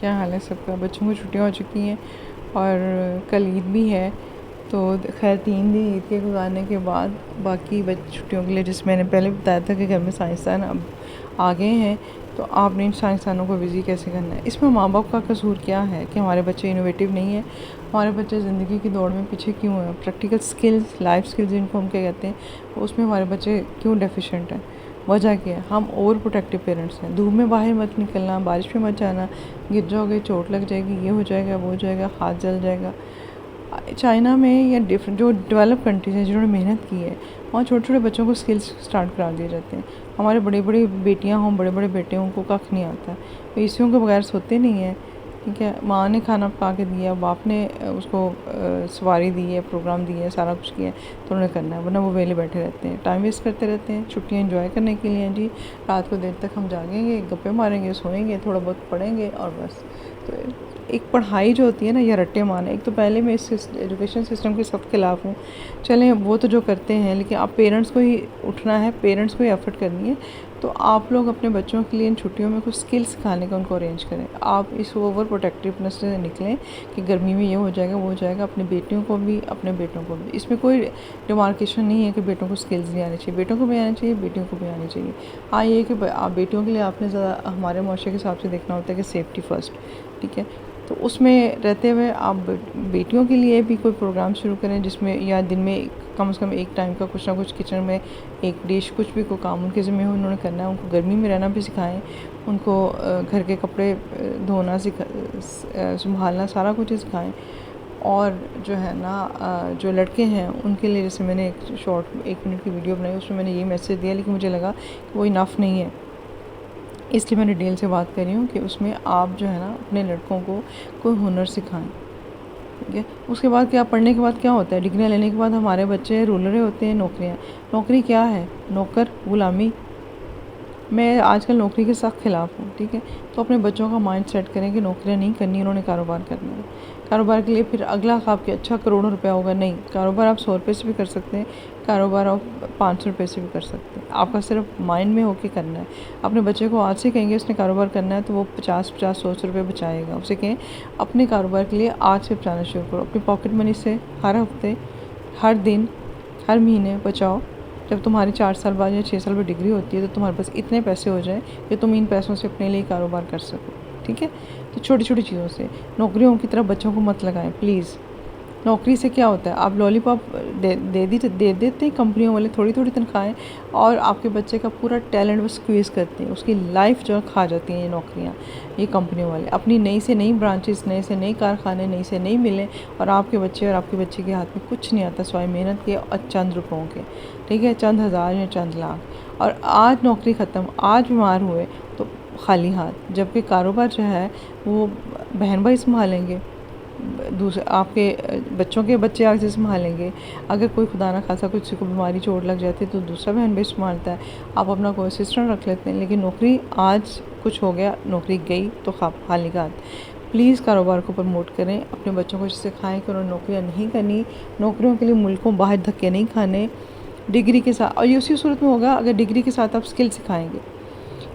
کیا حال ہے سب کا؟ بچوں کو چھٹیاں ہو چکی ہیں اور کل عید بھی ہے، تو خیر 3 دن عید کے گزارنے کے بعد باقی چھٹیوں کے لیے، جس میں نے پہلے بتایا تھا کہ گھر میں سائنسدان اب آ گئے ہیں، تو آپ نے ان سائنسدانوں کو بزی کیسے کرنا ہے؟ اس میں ماں باپ کا قصور کیا ہے کہ ہمارے بچے انوویٹیو نہیں ہیں، ہمارے بچے زندگی کی دوڑ میں پیچھے کیوں ہیں؟ پریکٹیکل سکلز، لائف سکلز جن کو ہم کیا کہتے ہیں، اس میں ہمارے بچے کیوں ڈیفیشینٹ ہیں؟ وجہ کیا ہے؟ ہم اوور پروٹیکٹیو پیرنٹس ہیں، دھوپ میں باہر مت نکلنا، بارش میں مت جانا، گر جاؤ گے، چوٹ لگ جائے گی، یہ ہو جائے گا، وہ ہو جائے گا، ہاتھ جل جائے گا۔ چائنا میں یا جو ڈیولپ کنٹریز ہیں جنہوں نے محنت کی ہے، وہاں چھوٹے چھوٹے بچوں کو اسکلس اسٹارٹ کرا دیے جاتے ہیں۔ ہمارے بڑی بڑی بیٹیاں ہوں، بڑے بڑے بیٹے ہوں، کو کھ نہیں آتا، اے سیوں کے بغیر سوتے نہیں ہیں، ٹھیک ہے؟ ماں نے کھانا پکا کے دیا، باپ نے اس کو سواری دی ہے، پروگرام دی ہے، سارا کچھ کیا ہے، تو انہوں نے کرنا ہے، ورنہ وہ ویلے بیٹھے رہتے ہیں، ٹائم ویسٹ کرتے رہتے ہیں۔ چھٹیاں انجوائے کرنے کے لیے ہیں جی، رات کو دیر تک ہم جاگیں گے، گپے ماریں گے، سوئیں گے، تھوڑا بہت پڑھیں گے اور بس۔ تو ایک پڑھائی جو ہوتی ہے نا، یا رٹے مارنا، ایک تو پہلے میں اس ایجوکیشن سسٹم کے سخت خلاف ہوں۔ چلیں وہ تو جو کرتے ہیں، لیکن آپ پیرنٹس کو ہی اٹھنا ہے، پیرنٹس کو ہی ایفرٹ کرنی ہے، تو آپ لوگ اپنے بچوں کے لیے ان چھٹیوں میں کچھ اسکل سکھانے کا ان کو ارینج کریں۔ آپ اس اوور پروٹیکٹیونیس سے نکلیں کہ گرمی میں یہ ہو جائے گا، وہ ہو جائے گا، اپنے بیٹیوں کو بھی، اپنے بیٹوں کو بھی۔ اس میں کوئی ڈیمارکیشن نہیں ہے کہ بیٹوں کو اسکلز نہیں آنے چاہیے، بیٹوں کو بھی آنے چاہیے، بیٹیوں کو بھی آنے چاہیے۔ ہاں یہ کہ آپ بیٹیوں کے لیے آپ نے زیادہ ہمارے معاشرے کے حساب سے دیکھنا ہوتا ہے کہ سیفٹی فرسٹ، ٹھیک ہے؟ تو اس میں رہتے ہوئے آپ بیٹیوں کے لیے بھی کوئی پروگرام شروع کریں، جس میں یا دن میں کم از کم ایک ٹائم کا کچھ نہ کچھ کچن میں ایک ڈش، کچھ بھی کوئی کام ان کے ذمہ ہو، انہوں نے کرنا ہے۔ ان کو گرمی میں رہنا بھی سکھائیں، ان کو گھر کے کپڑے دھونا سنبھالنا، سارا کچھ سکھائیں۔ اور جو ہے نا، جو لڑکے ہیں ان کے لیے، جیسے میں نے ایک شارٹ 1 منٹ کی ویڈیو بنائی، اس میں میں نے یہ میسیج دیا، لیکن مجھے لگا کہ وہ انف نہیں ہے، اس لیے میں ڈیٹیل سے بات کر رہی ہوں کہ اس میں آپ جو ہے نا اپنے لڑکوں کو کوئی ہنر سکھائیں، ٹھیک ہے؟ اس کے بعد کیا، پڑھنے کے بعد کیا ہوتا ہے؟ ڈگریاں لینے کے بعد ہمارے بچے رولرے ہوتے ہیں، نوکریاں۔ نوکری کیا ہے؟ نوکر، غلامی۔ میں آج کل نوکری کے سخت خلاف ہوں، ٹھیک ہے؟ تو اپنے بچوں کا مائنڈ سیٹ کریں کہ نوکریاں نہیں کرنی، انہوں نے کاروبار کرنا ہے۔ کاروبار کے لیے پھر اگلا خواب کہ اچھا کروڑوں روپیہ ہوگا، نہیں، کاروبار آپ 100 روپے سے بھی کر سکتے ہیں، کاروبار آپ 500 روپے سے بھی کر سکتے ہیں۔ آپ کا صرف مائنڈ میں ہو کے کرنا ہے۔ اپنے بچے کو آج سے کہیں گے اس نے کاروبار کرنا ہے، تو وہ 50 روپے بچائے گا۔ اسے کہیں اپنے کاروبار کے لیے آج سے بچانا شروع کرو، اپنی پاکٹ منی سے ہر ہفتے، ہر دن، ہر مہینے بچاؤ۔ جب تمہاری 4 سال بعد یا 6 سال بعد ڈگری ہوتی ہے، تو تمہارے پاس اتنے پیسے ہو جائیں کہ تم ان پیسوں سے اپنے لیے کاروبار کر سکو، ٹھیک ہے؟ تو چھوٹی چھوٹی چیزوں سے، نوکریوں کی طرف بچوں کو مت لگائیں پلیز۔ نوکری سے کیا ہوتا ہے؟ آپ لالی پاپ دے دیتے ہیں کمپنیوں والے، تھوڑی تھوڑی تنخواہیں، اور آپ کے بچے کا پورا ٹیلنٹ وہ اسکویز کرتے ہیں، اس کی لائف جو کھا جاتی ہیں یہ نوکریاں، یہ کمپنیوں والے۔ اپنی نئی سے نئی برانچز، نئے سے نئی کارخانے، نئی سے نئی ملیں، اور آپ کے بچے اور آپ کے بچے کے ہاتھ میں کچھ نہیں آتا سوائے محنت کے اور چند روپوں کے، ٹھیک ہے؟ چند ہزار یا چند لاکھ۔ اور آج نوکری ختم، آج بیمار ہوئے تو خالی ہاتھ، جبکہ کاروبار جو ہے وہ بہن بھائی سنبھالیں گے، دوسرے آپ کے بچوں کے بچے آگے سے سنبھالیں گے۔ اگر کوئی خدا نہ خاصا کسی کو بیماری چوٹ لگ جاتی ہے تو دوسرا بہن بھائی سنبھالتا ہے، آپ اپنا کوئی اسسٹنٹ رکھ لیتے ہیں۔ لیکن نوکری آج کچھ ہو گیا، نوکری گئی تو خالی ہاتھ۔ پلیز کاروبار کو پروموٹ کریں، اپنے بچوں کو سکھائیں کہ انہوں نے نوکریاں نہیں کرنی، نوکریوں کے لیے ملکوں باہر دھکے نہیں کھانے، ڈگری کے ساتھ۔ اور یہ اسی صورت میں ہوگا اگر ڈگری کے ساتھ آپ اسکل سکھائیں گے۔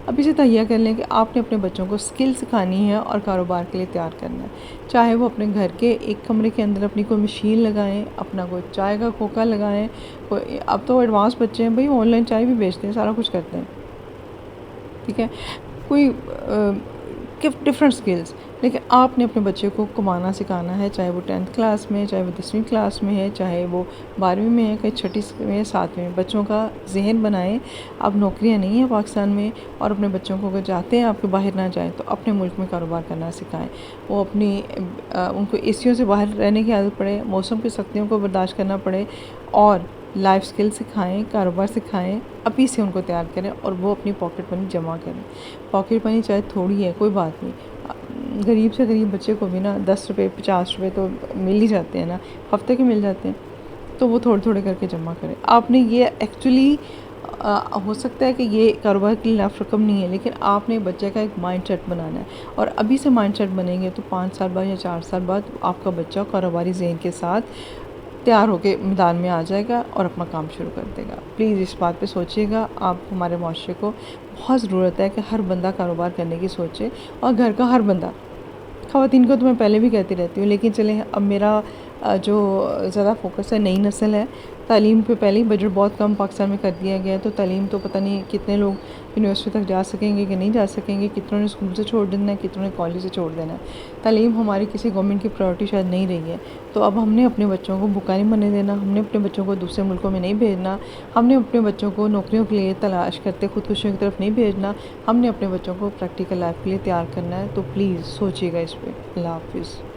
اب اسے تہیہ کر لیں کہ آپ نے اپنے بچوں کو اسکل سکھانی ہے اور کاروبار کے لیے تیار کرنا ہے، چاہے وہ اپنے گھر کے ایک کمرے کے اندر اپنی کوئی مشین لگائیں، اپنا کوئی چائے کا کھوکا لگائیں، کوئی اب تو ایڈوانس بچے ہیں بھائی، آن لائن چائے بھی بیچتے ہیں، سارا کچھ کرتے ہیں، ٹھیک ہے؟ کوئی ڈفرینٹ سکلز، لیکن آپ نے اپنے بچے کو کمانا سکھانا ہے، چاہے وہ 10th کلاس میں، چاہے وہ 10ویں کلاس میں ہے، چاہے وہ 12ویں میں ہے، کہیں 6ٹھی میں، 7ویں میں۔ بچوں کا ذہن بنائیں، اب نوکریاں نہیں ہیں پاکستان میں، اور اپنے بچوں کو اگر چاہتے ہیں آپ کے باہر نہ جائیں تو اپنے ملک میں کاروبار کرنا سکھائیں۔ وہ ان کو اے سیوں سے باہر رہنے کی عادت پڑے، موسم کی سختیوں کو برداشت کرنا پڑے، اور لائف سکل سکھائیں، کاروبار سکھائیں، ابھی سے ان کو تیار کریں، اور وہ اپنی پاکٹ منی جمع کریں۔ پاکٹ منی چاہے تھوڑی ہے کوئی بات نہیں، غریب سے غریب بچے کو بھی نا 10 روپے 50 روپے تو مل ہی جاتے ہیں نا، ہفتے کے مل جاتے ہیں، تو وہ تھوڑے تھوڑے کر کے جمع کریں۔ آپ نے یہ ایکچولی ہو سکتا ہے کہ یہ کاروبار کے لیے نف رقم نہیں ہے، لیکن آپ نے بچے کا ایک مائنڈ سیٹ بنانا ہے، اور ابھی سے مائنڈ سیٹ بنیں گے تو 5 سال بعد یا 4 سال بعد آپ کا بچہ کاروباری ذہن کے ساتھ تیار ہو کے میدان میں آ جائے گا اور اپنا کام شروع کر دے گا۔ پلیز اس بات پہ سوچیے گا، آپ ہمارے معاشرے کو بہت ضرورت ہے کہ ہر بندہ کاروبار کرنے کی سوچے، اور گھر کا ہر بندہ، خواتین کو تو میں پہلے بھی کہتی رہتی ہوں، لیکن چلیں اب میرا جو زیادہ فوکس ہے نئی نسل ہے، تعلیم پہ پہلے ہی بجٹ بہت کم پاکستان میں کر دیا گیا ہے، تو تعلیم تو پتہ نہیں کتنے لوگ یونیورسٹی تک جا سکیں گے کہ نہیں جا سکیں گے، کتنوں نے اسکول سے چھوڑ دینا ہے، کتنوں نے کالج سے چھوڑ دینا ہے۔ تعلیم ہماری کسی گورنمنٹ کی پرائورٹی شاید نہیں رہی ہے، تو اب ہم نے اپنے بچوں کو بھوکا نہیں مرنے دینا، ہم نے اپنے بچوں کو دوسرے ملکوں میں نہیں بھیجنا، ہم نے اپنے بچوں کو نوکریوں کے لیے تلاش کرتے خودکشیوں کی طرف نہیں بھیجنا، ہم نے اپنے بچوں کو پریکٹیکل لائف کے لیے تیار کرنا ہے۔ تو پلیز سوچیے گا اس پہ۔ اللہ حافظ۔